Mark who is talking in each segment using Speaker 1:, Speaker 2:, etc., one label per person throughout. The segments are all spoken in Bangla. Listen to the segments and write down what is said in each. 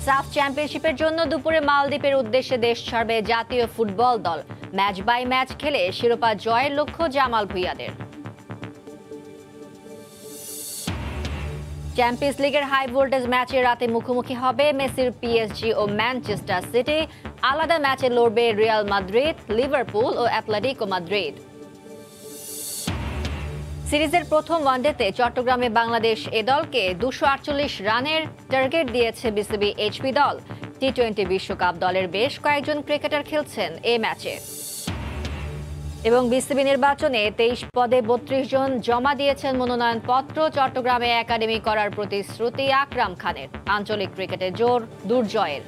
Speaker 1: সাফ চ্যাম্পিয়নশিপের জন্য দুপুরে মালদ্বীপের উদ্দেশ্যে দেশ ছাড়বে জাতীয় ফুটবল দল। ম্যাচ বাই ম্যাচ খেলে শিরোপা জয়ের লক্ষ্য জামাল ভুঁইয়াদের। চ্যাম্পিয়ন্স লিগের হাই ভোল্টেজ ম্যাচে রাতে মুখোমুখি হবে মেসির পিএসজি ও ম্যানচেস্টার সিটি। আলাদা ম্যাচে লড়বে রিয়াল মাদ্রিদ, লিভারপুল ও অ্যাটলেটিকো মাদ্রিদ। সিরিজের প্রথম ওয়ানডেতে চট্টগ্রামে বাংলাদেশ এ দলকে 248 রানের টার্গেট দিয়েছে বিসিবি এইচপি দল। টি-20 বিশ্বকাপ দলের বেশ কয়েকজন ক্রিকেটার খেলছেন এ ম্যাচে। এবং বিসিবি নির্বাচনে 23 পদে 32 জন জমা দিয়েছেন মনোনয়নপত্র। চট্টগ্রামে একাডেমি করার প্রতিশ্রুতি আকরাম খানের। আঞ্চলিক ক্রিকেটে জোর দুর্জয়ের।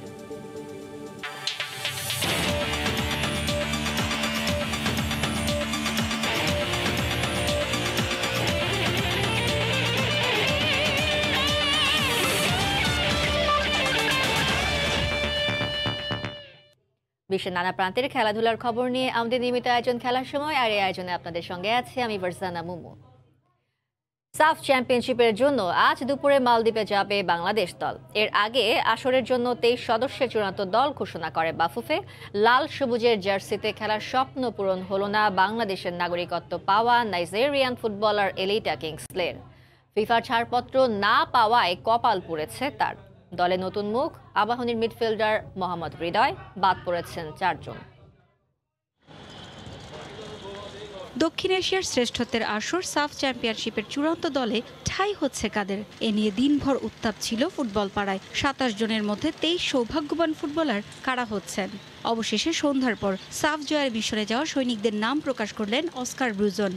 Speaker 1: বিশ্বের নানা প্রান্তের খেলাধুলার খবর নিয়ে আমাদের নিয়মিত আয়োজন খেলার সময়, আর এই আয়োজনে আপনাদের সঙ্গে আছি আমি ফারজানা মুমু। সাফ চ্যাম্পিয়নশিপের জন্য আজ দুপুরে মালদ্বীপে যাবে বাংলাদেশ দল। এর আগে আসরের জন্য 23 সদস্যের চূড়ান্ত দল ঘোষণা করে বাফুফে। লাল সবুজের জার্সিতে খেলার স্বপ্ন পূরণ হলো না বাংলাদেশের নাগরিকত্ব পাওয়া নাইজেরিয়ান ফুটবলার এলিটা কিংসলের। ফিফার ছাড়পত্র না পাওয়ায় কপাল পুড়েছে তার। দলে নতুন মুখ আবাহনীর মিডফিল্ডার মোহাম্মদ হৃদয়, বাদ পড়েছেন 4 জন।
Speaker 2: দক্ষিণ এশিয়ার শ্রেষ্ঠত্বের আসর সাফ চ্যাম্পিয়নশিপের চূড়ান্ত দলে ঠাঁই হচ্ছে কাদের, এ নিয়ে দিনভর উত্তাপ ছিল ফুটবল পাড়ায়। 27 জনের মধ্যে 23 সৌভাগ্যবান ফুটবলার কারা হচ্ছেন। অবশেষে সন্ধ্যার পর সাফ জয়ের মিশনে যাওয়া সৈনিকদের নাম প্রকাশ করলেন অস্কার ব্রুজন।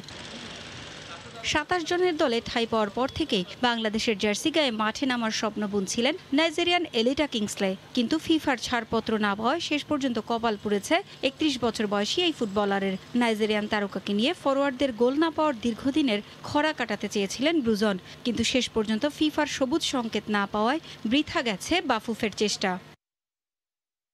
Speaker 2: 27 জনের দলে ঠাঁই পাওয়ার পর থেকেই বাংলাদেশের জার্সি গায়ে মাঠে নামার স্বপ্ন বুনছিলেন নাইজেরিয়ান এলিটা কিংসলে। কিন্তু ফিফার ছাড়পত্র না পাওয়ায় শেষ পর্যন্ত কপাল পুড়েছে 31 বছর বয়সী এই ফুটবলারের। নাইজেরিয়ান তারকাকে নিয়ে ফরোয়ার্ডদের গোল না পাওয়ার দীর্ঘদিনের খরা কাটাতে চেয়েছিলেন ব্রুজন, কিন্তু শেষ পর্যন্ত ফিফার সবুজ সংকেত না পাওয়ায় বৃথা গেছে বাফুফের চেষ্টা।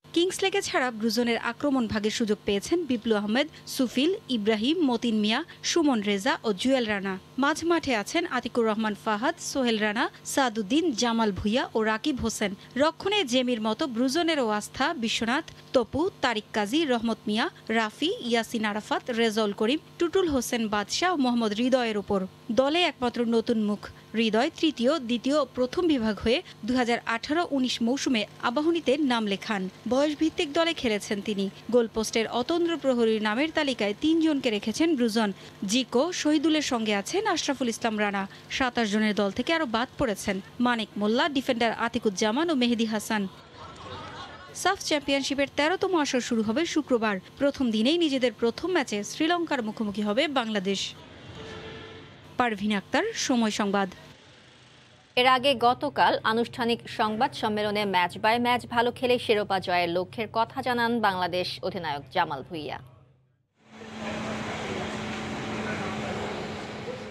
Speaker 2: কিংসলেকে ছাড়া ব্রুজনের আক্রমণ ভাগের সুযোগ পেয়েছেন বিপ্লু আহমেদ, সুফিল, ইব্রাহিম, মতিন মিয়া, সুমন রেজা ও জুয়েল রানা। মাঝ মাঠে আছেন আতিকুর রহমান ফাহাদ, সোহেল রানা, সাদুদ্দিন, জামাল ভুঁইয়া ও রাকিব হোসেন। রক্ষণে জেমির মতো ব্রুজনেরও আস্থা বিশ্বনাথ, তপু, তারিক কাজী, রহমত মিয়া, রাফি, ইয়াসিন আরাফাত, রেজাউল করিম, টুটুল হোসেন বাদশাহ ও মোহাম্মদ হৃদয়ের ওপর। দলে একমাত্র নতুন মুখ হৃদয় তৃতীয়, দ্বিতীয়, প্রথম বিভাগ হয়ে 2018-19 মৌসুমে আবাহনীতে নাম লেখান। বয়সভিত্তিক দলে খেলেছেন তিনি। গোলপোস্টের অতন্দ্র প্রহরীর নামের তালিকায় 3 জনকে রেখেছেন ব্রুজন। জিকো, শহীদুলের সঙ্গে আছেন আশরাফুল ইসলাম রানা। 27 জনের দল থেকে আরও বাদ পড়েছেন মানিক মোল্লা, ডিফেন্ডার আতিকুজ্জামান ও মেহেদি হাসান। সাফ চ্যাম্পিয়নশিপের 13তম আসর শুরু হবে শুক্রবার। প্রথম দিনেই নিজেদের প্রথম ম্যাচে শ্রীলঙ্কার মুখোমুখি হবে বাংলাদেশ। পারভিন আক্তার, সময় সংবাদ।
Speaker 1: এর আগে গতকাল আনুষ্ঠানিক সংবাদ সম্মেলনে ম্যাচ বাই ম্যাচ ভালো খেলে শিরোপা জয়ের লক্ষ্যের কথা জানান বাংলাদেশ অধিনায়ক জামাল ভুঁইয়া।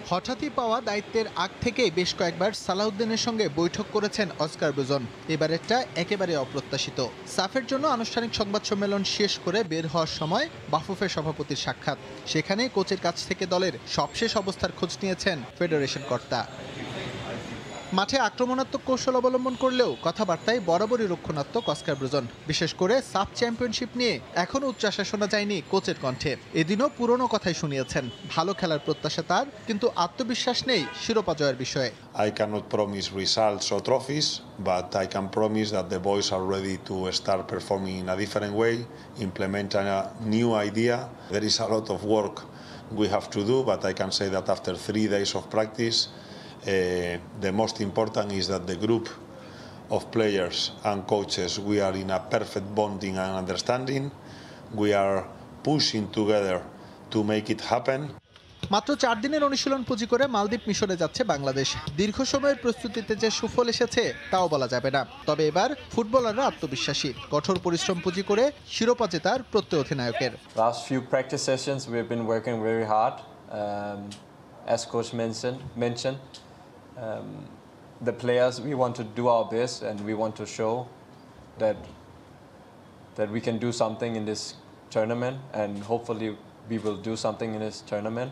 Speaker 3: হঠাৎই পাওয়া দায়িত্বের আগ থেকে বেশ কয়েকবার সালাউদ্দিনের সঙ্গে বৈঠক করেছেন অস্কার ব্রুজন। এবারেরটা একেবারে অপ্রত্যাশিত। সাফের জন্য আনুষ্ঠানিক সংবাদ সম্মেলন শেষ করে বের হওয়ার সময় বাফুফে সভাপতির সাক্ষাৎ। সেখানে কোচের কাছ থেকে দলের সবশেষ অবস্থার খোঁজ নিয়েছেন ফেডারেশন কর্তা। মাঠে আক্রমণাত্মক কৌশল অবলম্বন করলেও কথাবার্তায় বরাবরই রক্ষণাত্মক অস্কার ব্রুজন। বিশেষ করে সাফ চ্যাম্পিয়নশিপ নিয়ে এখনও উচ্চাসা শোনা যায়নি কোচের কণ্ঠে। এদিনও পুরনো কথাই শুনিয়েছেন। ভালো খেলার প্রত্যাশা তার, কিন্তু আত্মবিশ্বাস নেই শিরোপা জয়ের বিষয়ে।
Speaker 4: I cannot promise results or trophies, but I can promise that the boys are ready to start performing in a different way, implement a new idea. There is a lot of work we have to do, but I can say that after 3 days of practice, the most important is that the group of players and coaches, we are in a perfect bonding and understanding. We are pushing together to make it happen.
Speaker 3: মাত্র 4 দিনের অনুশীলন পুঁজি করে মালদ্বীপ মিশরে যাচ্ছে বাংলাদেশ। দীর্ঘ সময়ের প্রস্তুতিতে যে সুফল এসেছে তাও বলা যাবে না। তবে এবার ফুটবলাররা আত্মবিশ্বাসী। কঠোর পরিশ্রম পুঁজি করে শিরোপা জেতার প্রত্যয় অধিনায়কের।
Speaker 5: Last few practice sessions we've been working very hard. As coach mentioned, the players, we want to do our best and we want to show that we can do something in this tournament, and hopefully we will do something in this tournament.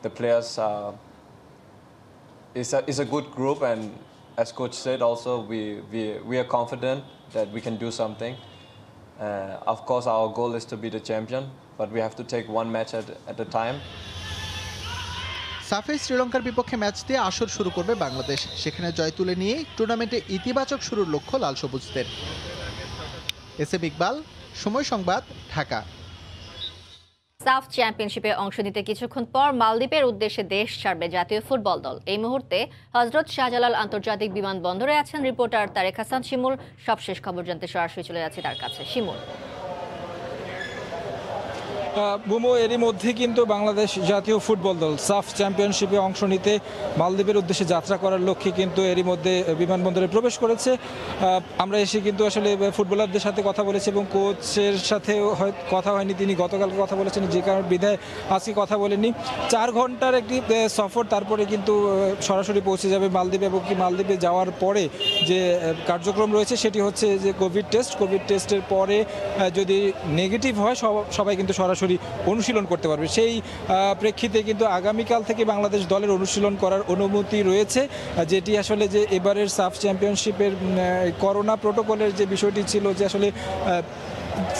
Speaker 5: The players is a good group, and as coach said, also we are confident that we can do something. Of course, our goal is to be the champion, but we have to take one match at a time.
Speaker 3: সাফে শ্রীলঙ্কার বিপক্ষে ম্যাচ দিয়ে আসর শুরু করবে বাংলাদেশ। সেখানে জয় তুলে নিয়ে টুর্নামেন্টে ইতিবাচক শুরুর লক্ষ্য লাল সবুজদের। এসএম ইকবাল, সময় সংবাদ, ঢাকা।
Speaker 1: সাফ চ্যাম্পিয়নশিপে অংশ নিতে কিছুক্ষণ পর মালদ্বীপের উদ্দেশ্যে দেশ ছাড়বে জাতীয় ফুটবল দল। এই মুহূর্তে হযরত শাহজালাল আন্তর্জাতিক বিমানবন্দরে আছেন রিপোর্টার তারেক হাসান শিমুল। সবশেষ খবর জানতে সরাসরি চলে যাচ্ছে তার কাছে। শিমুল।
Speaker 6: বুমু, এরই মধ্যে কিন্তু বাংলাদেশ জাতীয় ফুটবল দল সাফ চ্যাম্পিয়নশিপে অংশ নিতে মালদ্বীপের উদ্দেশ্যে যাত্রা করার লক্ষ্যে কিন্তু এরই মধ্যে বিমানবন্দরে প্রবেশ করেছে। আমরা এসে কিন্তু আসলে ফুটবলারদের সাথে কথা বলেছি এবং কোচের সাথে কথা হয়নি, তিনি গতকালকে কথা বলেছেন, যে কারণ বিধায় আজকে কথা বলেননি। 4 ঘন্টার একটি সফর, তারপরে কিন্তু সরাসরি পৌঁছে যাবে মালদ্বীপে এবং কি মালদ্বীপে যাওয়ার পরে যে কার্যক্রম রয়েছে সেটি হচ্ছে যে কোভিড টেস্টের পরে যদি নেগেটিভ হয় সবাই কিন্তু সরাসরি অনুশীলন করতে পারবে। সেই প্রেক্ষিতে কিন্তু আগামীকাল থেকে বাংলাদেশ দলের অনুশীলন করার অনুমতি রয়েছে, যেটি আসলে যে এবারের সাফ চ্যাম্পিয়নশিপের করোনা প্রোটোকলের যে বিষয়টি ছিল যে আসলে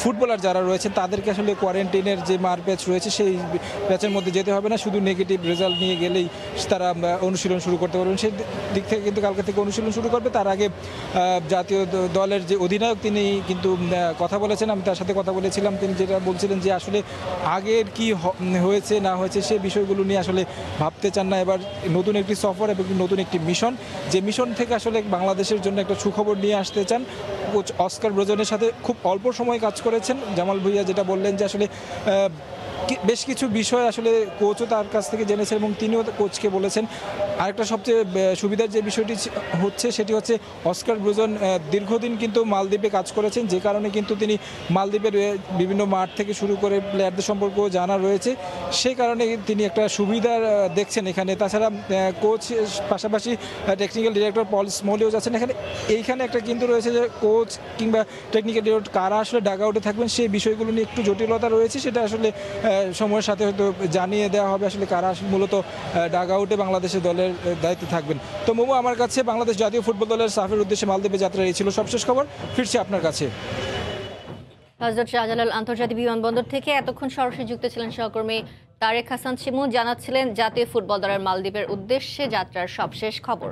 Speaker 6: ফুটবলার যারা রয়েছেন তাদেরকে আসলে কোয়ারেন্টাইনের যে ব্যাচ রয়েছে সেই ব্যাচের মধ্যে যেতে হবে না, শুধু নেগেটিভ রেজাল্ট নিয়ে গেলেই তারা অনুশীলন শুরু করতে পারবেন। সেই দিক থেকে কিন্তু কালকে থেকে অনুশীলন শুরু করবে। তার আগে জাতীয় দলের যে অধিনায়ক তিনি কিন্তু কথা বলেছেন, আমি তার সাথে কথা বলেছিলাম। তিনি যেটা বলছিলেন যে আসলে আগের কি হয়েছে না হয়েছে সে বিষয়গুলো নিয়ে আসলে ভাবতে চান না। এবার নতুন একটি সফর এবং নতুন একটি মিশন, যে মিশন থেকে আসলে বাংলাদেশের জন্য একটা সুখবর নিয়ে আসতে চান। কোচ অস্কার ব্রোজনের সাথে খুব অল্প সময় কাজ করেছেন। জামাল ভুঁইয়া যেটা বললেন যে আসলে বেশ কিছু বিষয় আসলে কোচও তার কাছ থেকে জেনেছেন এবং তিনিও কোচকে বলেছেন। আরেকটা সবচেয়ে সুবিধার যে বিষয়টি হচ্ছে সেটি হচ্ছে অস্কার ব্রোজন দীর্ঘদিন কিন্তু মালদ্বীপে কাজ করেছেন, যে কারণে কিন্তু তিনি মালদ্বীপের বিভিন্ন মাঠ থেকে শুরু করে প্লেয়ারদের সম্পর্কেও জানা রয়েছে, সে কারণে তিনি একটা সুবিধার দেখছেন এখানে। তাছাড়া কোচ পাশাপাশি টেকনিক্যাল ডিরেক্টর পল স্মলিউজ আছেন এখানে। এইখানে একটা কিন্তু রয়েছে যে কোচ কিংবা টেকনিক্যাল ডিরেক্টর কারা আসলে ডাগ আউটে থাকবেন সেই বিষয়গুলো নিয়ে একটু জটিলতা রয়েছে, সেটা আসলে সময়ের সাথে হয়তো জানিয়ে দেওয়া হবে আসলে কারা মূলত ডাগ আউটে বাংলাদেশের দলের দায়িত্বে থাকবেন। তো মোমো, আমার কাছে বাংলাদেশ জাতীয় ফুটবল দলের সাফের উদ্দেশ্যে মালদ্বীপে যাত্রা এই ছিল সবশেষ খবর। ফিরছি আপনার কাছে।
Speaker 1: হযরত শাহজালাল আন্তর্জাতিক বিমানবন্দর থেকে এতক্ষণ সরাসরি যুক্ত ছিলেন সহকর্মী তারেক হাসান শিমুল, জানাচ্ছিলেন জাতীয় ফুটবল দলের মালদ্বীপের উদ্দেশ্যে যাত্রার সবশেষ খবর।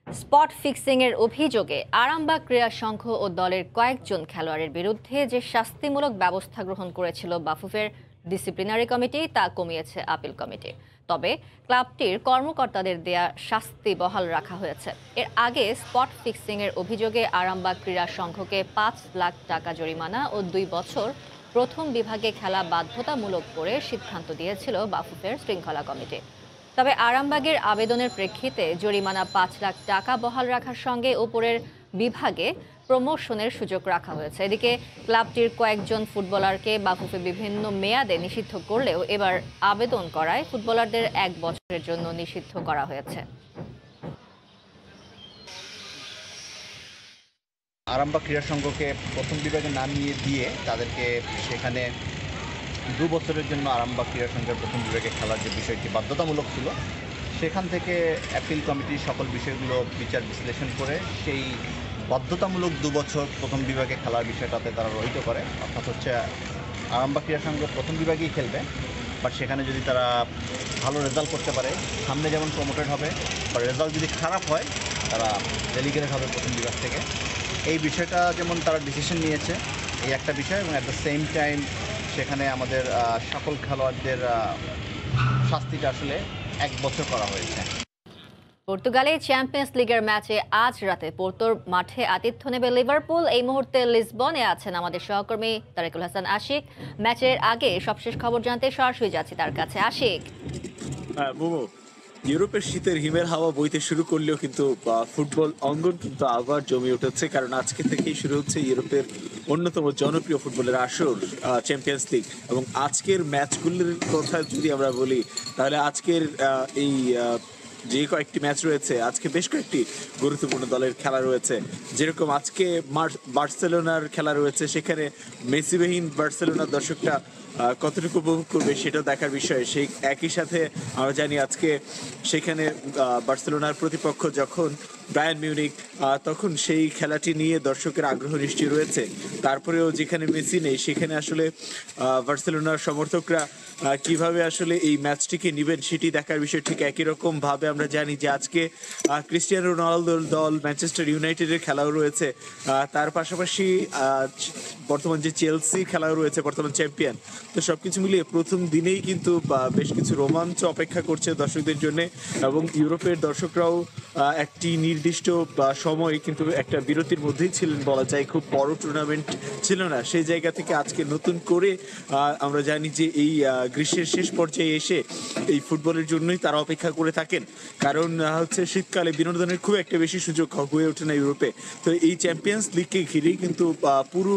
Speaker 1: স্পট ফিক্সিং এর অভিযোগে আরামবাগ ক্রীড়া সংঘ ও দলের কয়েকজন খেলোয়াড়ের বিরুদ্ধে যে শাস্তিমূলক ব্যবস্থা গ্রহণ করেছিল বাফুফের ডিসিপ্লিনারি কমিটি তা কমিয়েছে আপিল কমিটি। তবে ক্লাবটির কর্মকর্তাদের দেয়া শাস্তি বহাল রাখা হয়েছে। এর আগে স্পট ফিক্সিং এর অভিযোগে আরামবাগ ক্রীড়া সংঘকে 5 লাখ টাকা জরিমানা ও 2 বছর প্রথম বিভাগে খেলা বাধ্যতামূলক করে সিদ্ধান্ত দিয়েছিল বাফুফের শৃঙ্খলা কমিটি। তবে আরামবাগের আবেদনের প্রেক্ষিতে জরিমানা 5 লাখ টাকা বহাল রাখার সঙ্গে উপরের বিভাগে প্রমোশনের সুযোগ রাখা হয়েছে। এদিকে ক্লাবটির কয়েকজন ফুটবলারকে বাফুফে বিভিন্ন মেয়াদে নিষিদ্ধ করলেও এবার আবেদন করায় ফুটবলারদের 1 বছরের জন্য নিষিদ্ধ করা হয়েছে।
Speaker 7: আরামবাগ ক্রীড়া সংঘকে প্রথম বিভাগে নামিয়ে দিয়ে তাদেরকে সেখানে 2 বছরের জন্য আরামবাগ ক্রীড়া সংঘের প্রথম বিভাগে খেলার যে বিষয়টি বাধ্যতামূলক ছিল, সেখান থেকে অ্যাপিল কমিটির সকল বিষয়গুলো বিচার বিশ্লেষণ করে সেই বাধ্যতামূলক 2 বছর প্রথম বিভাগে খেলার বিষয়টাতে তারা রহিত করে। অর্থাৎ হচ্ছে আরামবাগ ক্রীড়া সংঘ প্রথম বিভাগেই খেলবে, বাট সেখানে যদি তারা ভালো রেজাল্ট করতে পারে সামনে যেমন প্রমোটেড হবে, বা রেজাল্ট যদি খারাপ হয় তারা ডেলিগেটেড হবে প্রথম বিভাগ থেকে। এই বিষয়টা যেমন তারা ডিসিশন নিয়েছে, এই একটা বিষয়, এবং অ্যাট দ্য সেম টাইম সেখানে আমাদের সকল খেলোয়াড়দের শাস্তিটা আসলে 1 বছর করা হয়েছে।
Speaker 1: পর্তুগালে চ্যাম্পিয়ন্স লিগের ম্যাচে আজ রাতে পোর্তোর মাঠে আতিথ্য নেবে লিভারপুল। এই মুহূর্তে লিসবনে আছেন আমাদের সহকর্মী তারেকুল হাসান আশিক। ম্যাচের আগে সবশেষ খবর জানতে সরাসরি যাচ্ছি তার কাছে। আশিক,
Speaker 8: ইউরোপের শীতের হিমের হাওয়া বইতে শুরু করলেও কিন্তু ফুটবল অঙ্গন কিন্তু আবার জমে উঠেছে, কারণ আজকে থেকেই শুরু হচ্ছে ইউরোপের অন্যতম জনপ্রিয় ফুটবলের আসর চ্যাম্পিয়ন্স লিগ। এবং আজকের ম্যাচগুলির কথা যদি আমরা বলি তাহলে আজকের এই যে কয়েকটি ম্যাচ রয়েছে, আজকে বেশ কয়েকটি গুরুত্বপূর্ণ দলের খেলা রয়েছে। যেরকম আজকে বার্সেলোনার খেলা রয়েছে, সেখানে মেসিবিহীন বার্সেলোনার দর্শকরা কতটুকু উপভোগ করবে সেটাও দেখার বিষয়। সেই একই সাথে আমরা জানি আজকে সেখানে বার্সেলোনার প্রতিপক্ষ যখন বায়ার্ন মিউনিখ, তখন সেই খেলাটি নিয়ে দর্শকের আগ্রহ নিশ্চয়ই রয়েছে। তারপরেও যেখানে মেসি নেই সেখানে আসলে বার্সেলোনার সমর্থকরা কিভাবে আসলে এই ম্যাচটিকে নেবেন সেটি দেখার বিষয়। ঠিক একই রকম ভাবে আমরা জানি যে আজকে ক্রিস্টিয়ানো রোনালদোর দল ম্যানচেস্টার ইউনাইটেডের খেলাও রয়েছে, তার পাশাপাশি বর্তমান যে চেলসি খেলাও রয়েছে, বর্তমান চ্যাম্পিয়ন। তো সবকিছু মিলিয়ে প্রথম দিনেই কিন্তু বেশ কিছু রোমাঞ্চ অপেক্ষা করছে দর্শকদের জন্য, এবং ইউরোপের দর্শকরাও একটি নির্দিষ্ট সময় কিন্তু একটা বিরতির মধ্যেই ছিলেন বলা যায়। খুব বড় টুর্নামেন্ট ছিল না, সেই জায়গা থেকে আজকে নতুন করে আমরা জানি যে এই গ্রীষ্মের শেষ পর্যায়ে এসে এই ফুটবলের জন্যই তারা অপেক্ষা করে থাকেন, কারণ হচ্ছে শীতকালে বিনোদনের খুব একটা বেশি সুযোগ হয়ে ওঠে না ইউরোপে। তো এই চ্যাম্পিয়ন্স লিগকে ঘিরেই কিন্তু পুরো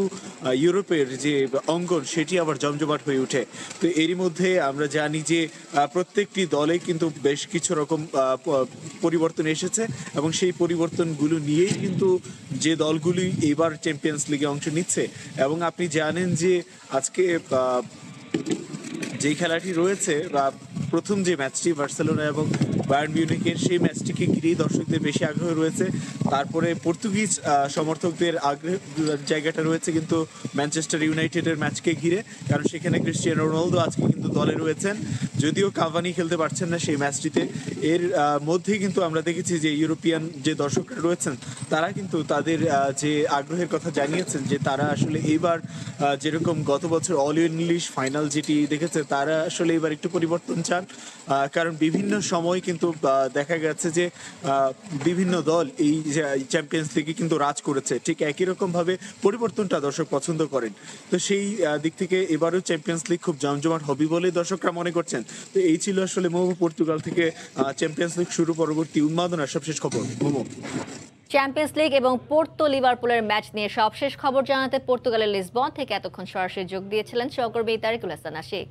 Speaker 8: ইউরোপের যে অঙ্গন সেটি আবার জমজমাট হয়ে ওঠে। তো এরই মধ্যে আমরা জানি যে প্রত্যেকটি দলে কিন্তু বেশ কিছু রকম পরিবর্তন এসেছে, এবং সেই পরিবর্তনগুলো নিয়েই কিন্তু যে দলগুলি এবার চ্যাম্পিয়ন্স লিগে অংশ নিচ্ছে। এবং আপনি জানেন যে আজকে যে খেলাটি রয়েছে বা প্রথম যে ম্যাচটি বার্সেলোনা এবং বায়ার্ন মিউনিখের, সেই ম্যাচটিকে ঘিরেই দর্শকদের বেশি আগ্রহ রয়েছে। তারপরে পর্তুগিজ সমর্থকদের আগ্রহের জায়গাটা রয়েছে কিন্তু ম্যানচেস্টার ইউনাইটেডের ম্যাচকে ঘিরে, কারণ সেখানে ক্রিস্টিয়ানো রোনালদো আজকে কিন্তু দলে রয়েছেন, যদিও কাভানি খেলতে পারছেন না সেই ম্যাচটিতে। এর মধ্যেই কিন্তু আমরা দেখেছি যে ইউরোপিয়ান যে দর্শকরা রয়েছেন তারা কিন্তু তাদের যে আগ্রহের কথা জানিয়েছেন যে তারা আসলে এইবার যেরকম গত বছর অল ইংলিশ ফাইনাল যেটি দেখেছে, তারা আসলে এবার একটু পরিবর্তন চান, কারণ বিভিন্ন সময় কিন্তু দেখা গেছে যে বিভিন্ন দল এই চ্যাম্পিয়ন্স লিগে কিন্তু রাজ করেছে। ঠিক একই রকম ভাবে পরিবর্তনটা দর্শক পছন্দ করেন। তো সেই দিক থেকে এবারও চ্যাম্পিয়ন্স লিগ খুব জমজমাট হবে বলে দর্শকরা মনে করছেন। তো এই ছিল আসলে মোমো পর্তুগাল থেকে চ্যাম্পিয়ন্স লিগ শুরু পরবর্তী উন্মাদনার সবশেষ খবর। মোমো,
Speaker 1: চ্যাম্পিয়ন্স লিগ এবং পোর্তো লিভারপুলের ম্যাচ নিয়ে সবশেষ খবর জানাতে পর্তুগালের লিসবন থেকে এতক্ষণ সরাসরি যোগ দিয়েছিলেন সহকর্মী তারিকুল হাসান আশিক।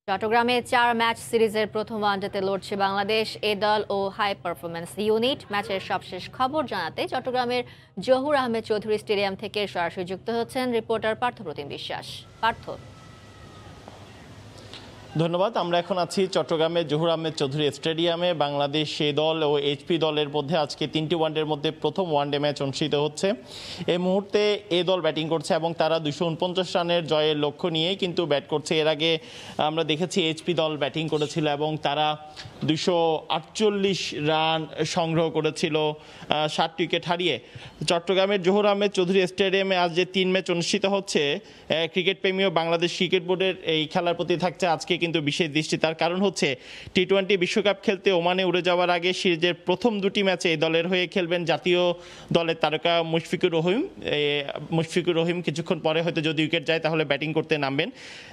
Speaker 1: চট্টগ্রামে 4 ম্যাচ সিরিজের প্রথম ওয়ানডেতে লড়ছে বাংলাদেশ এ দল ও হাই পারফরম্যান্স ইউনিট। ম্যাচের সবশেষ খবর জানাতে চট্টগ্রামের জহুর আহমেদ চৌধুরী স্টেডিয়াম থেকে সরাসরি যুক্ত হচ্ছেন রিপোর্টার পার্থপ্রতিম বিশ্বাস। পার্থ,
Speaker 9: ধন্যবাদ। আমরা এখন আছি চট্টগ্রামের জহুর আহমেদ চৌধুরী স্টেডিয়ামে। বাংলাদেশ এ দল ও এইচপি দলের মধ্যে আজকে 3টি ওয়ানডের মধ্যে প্রথম ওয়ানডে ম্যাচ অনুষ্ঠিত হচ্ছে। এই মুহূর্তে এ দল ব্যাটিং করছে এবং তারা 249 রানের জয়ের লক্ষ্য নিয়েই কিন্তু ব্যাট করছে। এর আগে আমরা দেখেছি এইচপি দল ব্যাটিং করেছিল এবং তারা 248 রান সংগ্রহ করেছিল 60 উইকেট হারিয়ে। চট্টগ্রামের জহুর আহমেদ চৌধুরী স্টেডিয়ামে আজ যে 3 ম্যাচ অনুষ্ঠিত হচ্ছে, ক্রিকেট প্রেমী ও বাংলাদেশ ক্রিকেট বোর্ডের এই খেলার প্রতি থাকছে আজকে কিন্তু বিশেষ দৃষ্টি। তার কারণ হচ্ছে টি-20 বিশ্বকাপ খেলতে ওমানে উড়ে যাওয়ার আগে সিরিজের প্রথম 2টি ম্যাচে এই দলের হয়ে খেলবেন জাতীয় দলের তারকা মুশফিকুর রহিম। কিছুক্ষণ পরে হয়তো যদি উইকেট যায় তাহলে ব্যাটিং করতে নামবেন।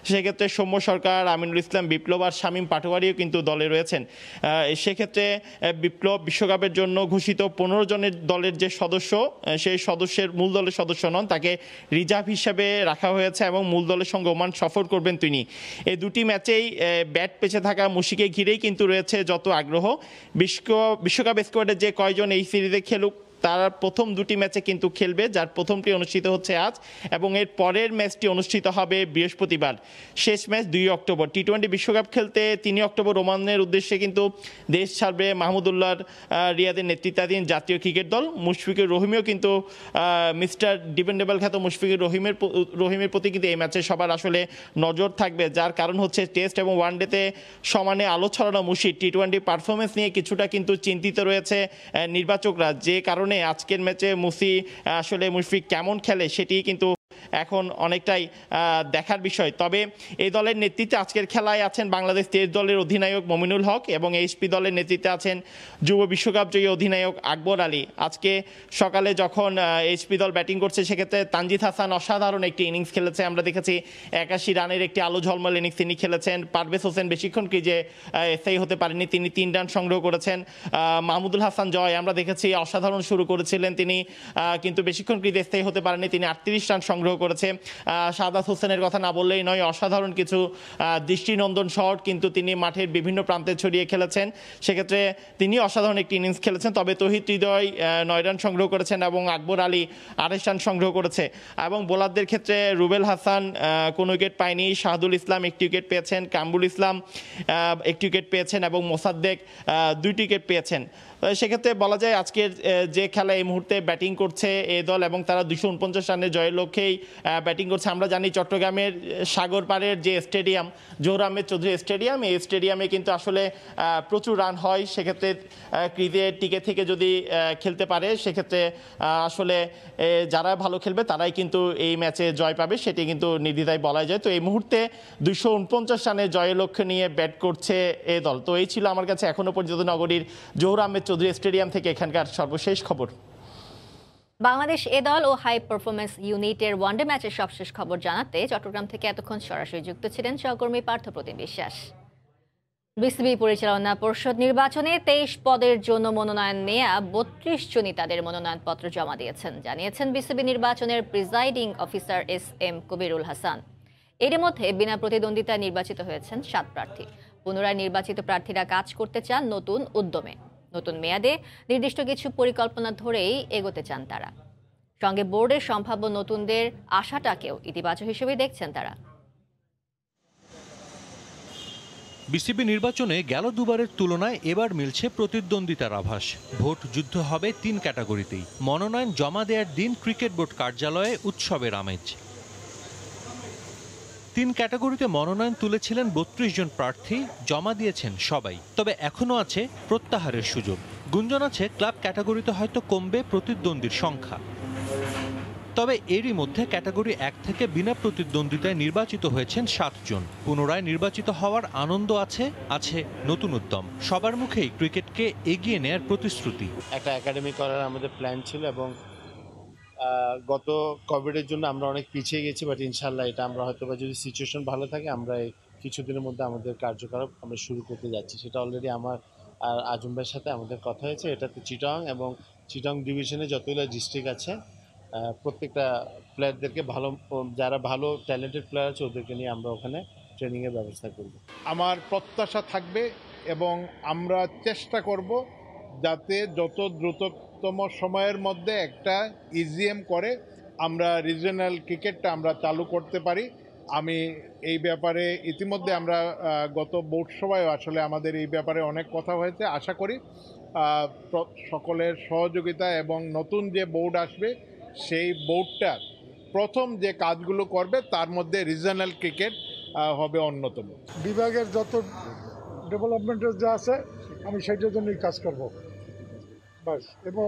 Speaker 9: সেক্ষেত্রে সৌম্য সরকার, আমিনুল ইসলাম, বিপ্লব আর শামীম পাটোয়ারিও কিন্তু দলে রয়েছেন। সেক্ষেত্রে বিপ্লব বিশ্বকাপের জন্য ঘোষিত 15 জনের দলের যে সদস্য, সেই সদস্যের মূল দলের সদস্য নন, তাকে রিজার্ভ হিসেবে রাখা হয়েছে এবং মূল দলের সঙ্গে ওমান সফর করবেন তিনি। এই 2টি ম্যাচেই ব্যাট পেছে থাকা মুশিকে ঘিরেই কিন্তু রয়েছে যত আগ্রহ। বিশ্বকাপ স্কোয়াডের যে কয়জন এই সিরিজে খেলুক, তারা প্রথম 2টি ম্যাচে কিন্তু খেলবে, যার প্রথমটি অনুষ্ঠিত হচ্ছে আজ এবং এর পরের ম্যাচটি অনুষ্ঠিত হবে বৃহস্পতিবার। শেষ ম্যাচ 2 অক্টোবর। টি-20 বিশ্বকাপ খেলতে 3 অক্টোবর ওমানের উদ্দেশ্যে কিন্তু দেশ ছাড়বে মাহমুদুল্লাহ রিয়াদের নেতৃত্বাধীন জাতীয় ক্রিকেট দল। মুশফিকুর রহিমও কিন্তু মিস্টার ডিপেন্ডেবল খ্যাত মুশফিকুর রহিমের প্রতি কিন্তু এই ম্যাচে সবার আসলে নজর থাকবে, যার কারণ হচ্ছে টেস্ট এবং ওয়ানডেতে সমানে আলো ছড়ানো মুশি টি-20 পারফরমেন্স নিয়ে কিছুটা কিন্তু চিন্তিত রয়েছে নির্বাচকরা, যে কারণে আজকের ম্যাচে মুশফিক কেমন খেলে সেটি কিন্তু এখন অনেকটাই দেখার বিষয়। তবে এই দলের নেতৃত্বে আজকের খেলায় আছেন বাংলাদেশ টেস্ট দলের অধিনায়ক মমিনুল হক এবং এইচপি দলের নেতৃত্বে আছেন যুব বিশ্বকাপ জয়ী অধিনায়ক আকবর আলী। আজকে সকালে যখন এইচপি দল ব্যাটিং করছে সেক্ষেত্রে তানজিদ হাসান অসাধারণ একটি ইনিংস খেলেছে। আমরা দেখেছি 81 রানের একটি আলো ঝলমল ইনিংস তিনি খেলেছেন। পারভেজ হোসেন বেশিক্ষণ ক্রিজে স্থায়ী হতে পারেননি, তিনি 3 রান সংগ্রহ করেছেন। মাহমুদুল হাসান জয় আমরা দেখেছি অসাধারণ শুরু করেছিলেন তিনি, কিন্তু বেশিক্ষণ ক্রিজে স্থায়ী হতে পারেননি, তিনি 38 রান সংগ্রহ করেছে। সাদাত হোসেনের কথা না বললেই নয়, অসাধারণ কিছু দৃষ্টিনন্দন শট কিন্তু তিনি মাঠের বিভিন্ন প্রান্তে ছড়িয়ে খেলেছেন, সেক্ষেত্রে তিনি অসাধারণ একটি ইনিংস খেলেছেন। তবে তৌহিদ হৃদয় 9 রান সংগ্রহ করেছেন এবং আকবর আলী 28 রান সংগ্রহ করেছে। এবং বোলারদের ক্ষেত্রে রুবেল হাসান কোনো উইকেট পায়নি, শাহাদুল ইসলাম 1টি উইকেট পেয়েছেন, কামরুল ইসলাম 1টি উইকেট পেয়েছেন এবং মোসাদ্দেক 2টি উইকেট পেয়েছেন। সেক্ষেত্রে বলা যায় আজকের যে খেলা এই মুহূর্তে ব্যাটিং করছে এই দল এবং তারা 249 রানের জয়ের লক্ষ্যেই ব্যাটিং করছে। আমরা জানি চট্টগ্রামের সাগর পাড়ের যে স্টেডিয়াম জহুর আহমেদ চৌধুরী স্টেডিয়াম, এই স্টেডিয়ামে কিন্তু আসলে প্রচুর রান হয়। সেক্ষেত্রে ক্রিজে টিকে থেকে যদি খেলতে পারে সেক্ষেত্রে আসলে যারা ভালো খেলবে তারাই কিন্তু এই ম্যাচে জয় পাবে, সেটি কিন্তু নির্দ্বিধায় বলা যায়। তো এই মুহূর্তে 249 রানের জয়ের লক্ষ্য নিয়ে ব্যাট করছে এ দল। তো এই ছিল আমার কাছে এখনো পর্যন্ত নগরীর জহুর আহমেদ চৌধুরী স্টেডিয়াম থেকে এখানকার সর্বশেষ খবর।
Speaker 1: বাংলাদেশ এ দল ও হাই পারফরমেন্স ইউনিটের ওয়ানডে ম্যাচের সবশেষ খবর জানাতে চট্টগ্রাম থেকে এতক্ষণ সরাসরি যুক্ত ছিলেন সহকর্মী পার্থপ্রতিম বিশ্বাস। বিসিবি পরিচালনা পরিষদ নির্বাচনে 23 পদের জন্য মনোনয়ন নেয়া 32 জনই তাদের মনোনয়নপত্র জমা দিয়েছেন, জানিয়েছেন বিসিবি নির্বাচনের presiding officer SM Kabirul Hasan. এর মধ্যে বিনা প্রতিদ্বন্দ্বিতায় নির্বাচিত হয়েছেন 7 প্রার্থী। পুনরায় নির্বাচিত প্রার্থীরা কাজ করতে চান নতুন উদ্যমে, নতুন মেয়াদে নির্দিষ্ট কিছু পরিকল্পনা ধরেই এগোতে চান তারা। সঙ্গে বোর্ডের সম্ভাব্য নতুনদের আশাটাকেও ইতিবাচক হিসেবে দেখছেন তারা।
Speaker 10: বিসিবি নির্বাচনে গেল দুবারের তুলনায় এবার মিলছে প্রতিদ্বন্দ্বিতার আভাস। ভোট যুদ্ধ হবে 3 ক্যাটাগরিতেই। মনোনয়ন জমা দেওয়ার দিন ক্রিকেট বোর্ড কার্যালয়ে উৎসবের আমেজ। 3 ক্যাটাগরিতে মনোনয়ন তুলেছিলেন 32 জন প্রার্থী, জমা দিয়েছেন সবাই। তবে এখনও আছে প্রত্যাহারের সুযোগ। গুঞ্জন আছে ক্লাব ক্যাটাগরিতে হয়তো কমবে প্রতিদ্বন্দ্বীর সংখ্যা। তবে এরই মধ্যে ক্যাটাগরি 1 থেকে বিনা প্রতিদ্বন্দ্বিতায় নির্বাচিত হয়েছেন 7 জন। পুনরায় নির্বাচিত হওয়ার আনন্দ আছে নতুন উদ্যম। সবার মুখেই ক্রিকেটকে এগিয়ে নেয়ার প্রতিশ্রুতি।
Speaker 11: একটা একাডেমি করার আমাদের প্ল্যান ছিল এবং গত কোভিডের জন্য আমরা অনেক পিছিয়ে গেছি, বাট ইনশাল্লাহ এটা আমরা হয়তো বা যদি সিচুয়েশন ভালো থাকে আমরা এই কিছুদিনের মধ্যে আমাদের কার্যকলাপ আমরা শুরু করতে যাচ্ছি। সেটা অলরেডি আমার আর আজম ভাইয়ের সাথে আমাদের কথা হয়েছে। এটাতে চিটং এবং চিটং ডিভিশনে যতগুলো ডিস্ট্রিক্ট আছে প্রত্যেকটা প্লেয়ারদেরকে যারা ভালো ট্যালেন্টেড প্লেয়ার আছে ওদেরকে নিয়ে আমরা ওখানে ট্রেনিংয়ের ব্যবস্থা করব।
Speaker 12: আমার প্রত্যাশা থাকবে এবং আমরা চেষ্টা করব যাতে যত দ্রুততম সময়ের মধ্যে একটা ইজিএম করে আমরা রিজিওনাল ক্রিকেটটা আমরা চালু করতে পারি। আমি এই ব্যাপারে ইতিমধ্যে আমরা গত বোর্ড সভায় আসলে আমাদের এই ব্যাপারে অনেক কথা হয়েছে। আশা করি সকলের সহযোগিতা এবং নতুন যে বোর্ড আসবে সেই বোর্ডটা প্রথম যে কাজগুলো করবে তার মধ্যে রিজিওনাল ক্রিকেট হবে অন্যতম।
Speaker 13: বিভাগের যত ডেভেলপমেন্টের যা আছে আমি সেটার জন্যই কাজ করব বাস, এবং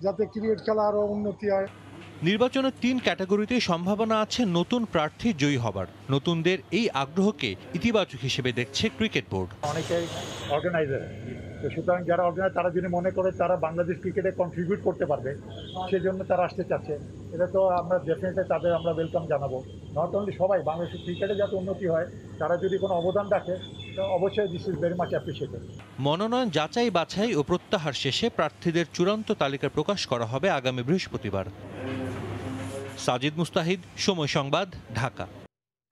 Speaker 13: যাতে ক্রিকেট খেলা আরও উন্নতি হয়।
Speaker 10: নির্বাচনের 3 ক্যাটাগরিতে সম্ভাবনা আছে নতুন প্রার্থী জয়ী হবার। নতুনদের এই আগ্রহকে ইতিবাচক হিসেবে দেখছে ক্রিকেট বোর্ড।
Speaker 13: অনেকেই অর্গানাইজার, তো সুতরাং যারা অর্গানাইজার তারা যদি মনে করে তারা বাংলাদেশ ক্রিকেটে কন্ট্রিবিউট করতে পারবে সেজন্য তারা আসতে চাচ্ছে, এটা তো আমরা ডেফিনেটলি তাদের আমরা ওয়েলকাম জানাবো। নট অনলি সবাই বাংলাদেশের ক্রিকেটে যাতে উন্নতি হয় তারা যদি কোনো অবদান রাখে অবশ্যই this is very much appreciated.
Speaker 10: মনোনয়ন যাচাই বাছাই ও প্রত্যাহার শেষে প্রার্থীদের চূড়ান্ত তালিকা প্রকাশ করা হবে আগামী বৃহস্পতিবার। সাজিদ মুস্তাহিদ, সময় সংবাদ, ঢাকা।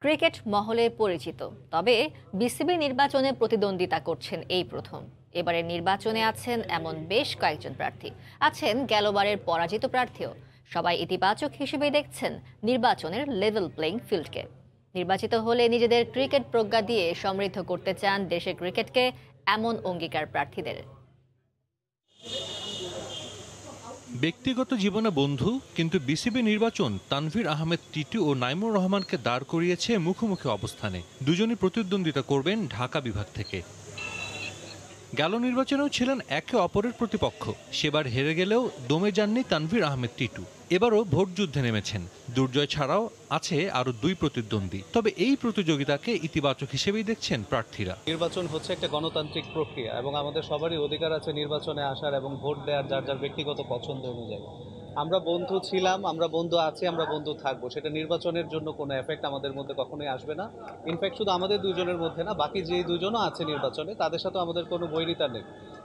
Speaker 1: ক্রিকেট মহলে পরিচিত, তবে বিসিবি নির্বাচনে প্রতিদ্বন্দ্বিতা করছেন এই প্রথম। এবারের নির্বাচনে আছেন এমন বেশ কয়েকজন প্রার্থী, আছেন গেলবারের পরাজিত প্রার্থীও। সবাই ইতিবাচক হিসেবে দেখছেন নির্বাচনের লেভেল প্লেইং ফিল্ডকে। নির্বাচিত হলে নিজেদের ক্রিকেট প্রজ্ঞা দিয়ে সমৃদ্ধ করতে চান দেশের ক্রিকেটকে, এমন অঙ্গীকার প্রার্থীদের।
Speaker 10: ব্যক্তিগত জীবনে বন্ধু, কিন্তু বিসিবি নির্বাচন তানভীর আহমেদ টিটু ও নাইমুর রহমানকে দাঁড় করিয়েছে মুখোমুখি অবস্থানে। দুজনই প্রতিদ্বন্দ্বিতা করবেন ঢাকা বিভাগ থেকে। গেল নির্বাচনেও ছিলেন একে অপরের প্রতিপক্ষ। সেবার হেরে গেলেও দমে যাননি তানভীর আহমেদ টিটু। এবারও ভোট যুদ্ধে নেমেছেন। দুর্জয় ছাড়াও আছে আরও 2 প্রতিদ্বন্দ্বী। তবে এই প্রতিযোগিতাকে ইতিবাচক হিসেবেই দেখছেন প্রার্থীরা।
Speaker 14: নির্বাচন হচ্ছে একটা গণতান্ত্রিক প্রক্রিয়া এবং আমাদের সবারই অধিকার আছে নির্বাচনে আসার এবং ভোট দেওয়ার যার যার ব্যক্তিগত পছন্দ অনুযায়ী। আমরা বন্ধু ছিলাম, আমরা বন্ধু আছি, আমরা বন্ধু থাকবো। সেটা নির্বাচনের জন্য কোনো এফেক্ট আমাদের মধ্যে কখনোই আসবে না। ইনফ্যাক্ট শুধু আমাদের দুজনের মধ্যে না, বাকি যে দুজনও আছে নির্বাচনে তাদের সাথে আমাদের কোনো বৈরিতা নেই।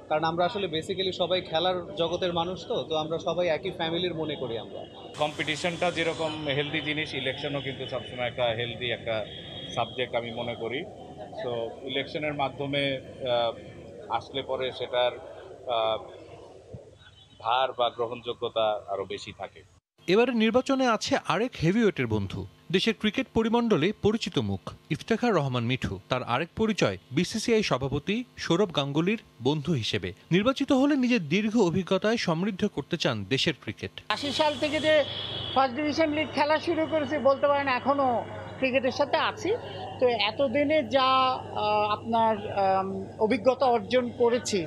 Speaker 14: কারণ আমরা আসলে বেসিক্যালি সবাই খেলার জগতের মানুষ, তো আমরা সবাই একই ফ্যামিলির মনে করি আমরা।
Speaker 15: কম্পিটিশনটা যেরকম হেলদি জিনিস, ইলেকশনও কিন্তু সবসময় একটা হেলদি একটা সাবজেক্ট আমি মনে করি। সো ইলেকশনের মাধ্যমে আসলে পরে সেটার ভার বা গ্রহণযোগ্যতা আরও বেশি থাকে।
Speaker 10: এবারে নির্বাচনে আছে আরেক হেভিওয়েটের বন্ধু, দেশের ক্রিকেট পরিমণ্ডলে পরিচিত মুখ ইফতেখার রহমান মিঠু। তার আরেক পরিচয় বিসিসিআই সভাপতি সৌরভ গাঙ্গুলির বন্ধু হিসেবে। নির্বাচিত হলে নিজের দীর্ঘ অভিজ্ঞতায় সমৃদ্ধ করতে চান দেশের ক্রিকেট।
Speaker 16: 80 সাল থেকে যে ফার্স্ট ডিভিশন লিগ খেলা শুরু করেছি, বলতে পারেন এখনও ক্রিকেটের সাথে আছি। তো এতদিনে যা আপনার অভিজ্ঞতা অর্জন করেছি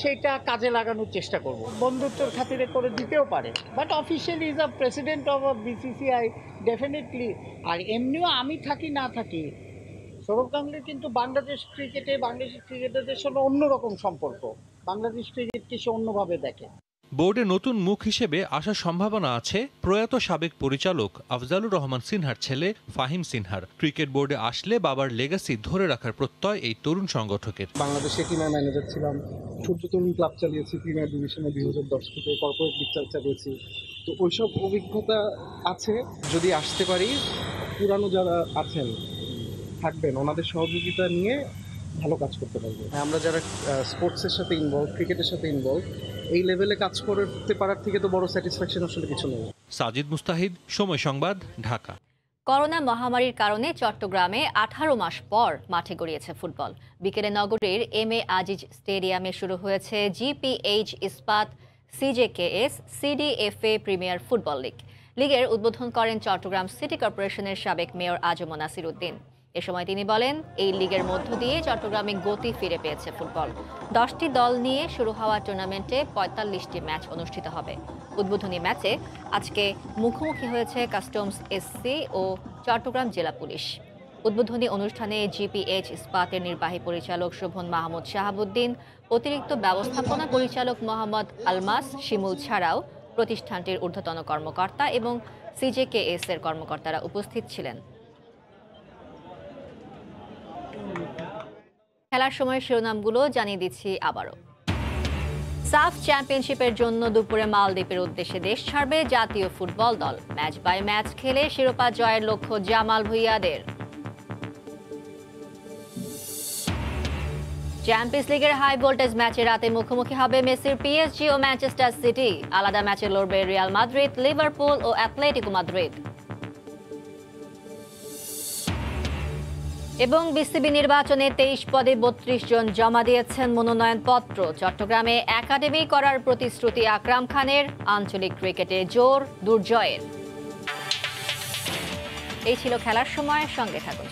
Speaker 16: সেটা কাজে লাগানোর চেষ্টা করব। বন্ধুত্বের খাতিরে করে দিতেও পারে, but officially is a president of BCCI definitely. আর এমনিও আমি থাকি না থাকি, সৌরভ গাঙ্গুলি কিন্তু বাংলাদেশ ক্রিকেটারদের সঙ্গে অন্যরকম সম্পর্ক। বাংলাদেশ ক্রিকেটকে সে অন্যভাবে দেখে।
Speaker 10: বোর্ডে নতুন মুখ হিসেবে আসার সম্ভাবনা আছে প্রয়াত সাবেক পরিচালক আফজালুর রহমান সিনহার ছেলে ফাহিম সিনহার। ক্রিকেট বোর্ডে আসলে বাবার লেগাসি ধরে রাখার প্রত্যয় এই তরুণ সংগঠকের।
Speaker 17: বাংলাদেশে টিমের ম্যানেজার ছিলাম, ছোট তরুণ ক্লাব চালিয়েছি, প্রিমিয়ার ডিভিশনে 2010 থেকে কর্পোরেট লিগ চালিয়েছি। তো ওইসব অভিজ্ঞতা আছে। যদি আসতে পারি, পুরানো যারা আছেন থাকবেন, ওনাদের সহযোগিতা নিয়ে ভালো কাজ করতে পারবো। আমরা যারা স্পোর্টসের সাথে ইনভলভ, ক্রিকেটের সাথে ইনভলভ, এই লেভেলে কাজ করতে পারার থেকে তো বড় স্যাটিসফ্যাকশন আসলে কিছু নেই।
Speaker 10: সাজিদ মুস্তাহিদ, সময় সংবাদ, ঢাকা।
Speaker 1: করোনা মহামারীর কারণে চট্টগ্রামে 18 মাস পর মাঠে গড়িয়েছে ফুটবল। বিকেলে নগরীর এম.এ. আজিজ স্টেডিয়ামে শুরু হয়েছে জিপিএইচ ইস্পাত সিজেকেএস সিডিএফএ প্রিমিয়ার ফুটবল লিগ। লিগের উদ্বোধন করেন চট্টগ্রাম সিটি কর্পোরেশনের সাবেক মেয়র আজম নাসির উদ্দিন। এ সময় তিনি বলেন, এই লিগের মধ্য দিয়ে চট্টগ্রামে গতি ফিরে পেয়েছে ফুটবল। 10টি দল নিয়ে শুরু হওয়া টুর্নামেন্টে 45টি ম্যাচ অনুষ্ঠিত হবে। উদ্বোধনী ম্যাচে আজকে মুখোমুখি হয়েছে কাস্টমস এসসি ও চট্টগ্রাম জেলা পুলিশ। উদ্বোধনী অনুষ্ঠানে জিপিএইচ ইস্পাতের নির্বাহী পরিচালক শোভন মাহমুদ শাহাবুদ্দিন, অতিরিক্ত ব্যবস্থাপনা পরিচালক মোহাম্মদ আলমাস শিমুল ছাড়াও প্রতিষ্ঠানটির ঊর্ধ্বতন কর্মকর্তা এবং সিজেকেএস এর কর্মকর্তারা উপস্থিত ছিলেন। খেলার সময় শিরোনামগুলো জানিয়ে দিচ্ছি আবারও। সাফ চ্যাম্পিয়নশিপের জন্য দুপুরে মালদ্বীপের উদ্দেশ্যে দেশ ছাড়বে জাতীয় ফুটবল দল। ম্যাচ বাই ম্যাচ খেলে শিরোপা জয়ের লক্ষ্য জামাল ভুঁইয়াদের। চ্যাম্পিয়ন্স লিগের হাই ভোল্টেজ ম্যাচে রাতে মুখোমুখি হবে মেসির পিএসজি ও ম্যানচেস্টার সিটি। আলাদা ম্যাচে লড়বে রিয়াল মাদ্রিদ, লিভারপুল ও অ্যাথলেটিকো মাদ্রিদ। এবং বিসিবি নির্বাচনে 23 পদে 32 জন জমা দিয়েছেন মনোনয়নপত্র। চট্টগ্রামে একাডেমি করার প্রতিশ্রুতি আকরাম খানের। আঞ্চলিক ক্রিকেটে জোর দুর্জয়ের। এই ছিল খেলার সময়, সঙ্গে থাকুন।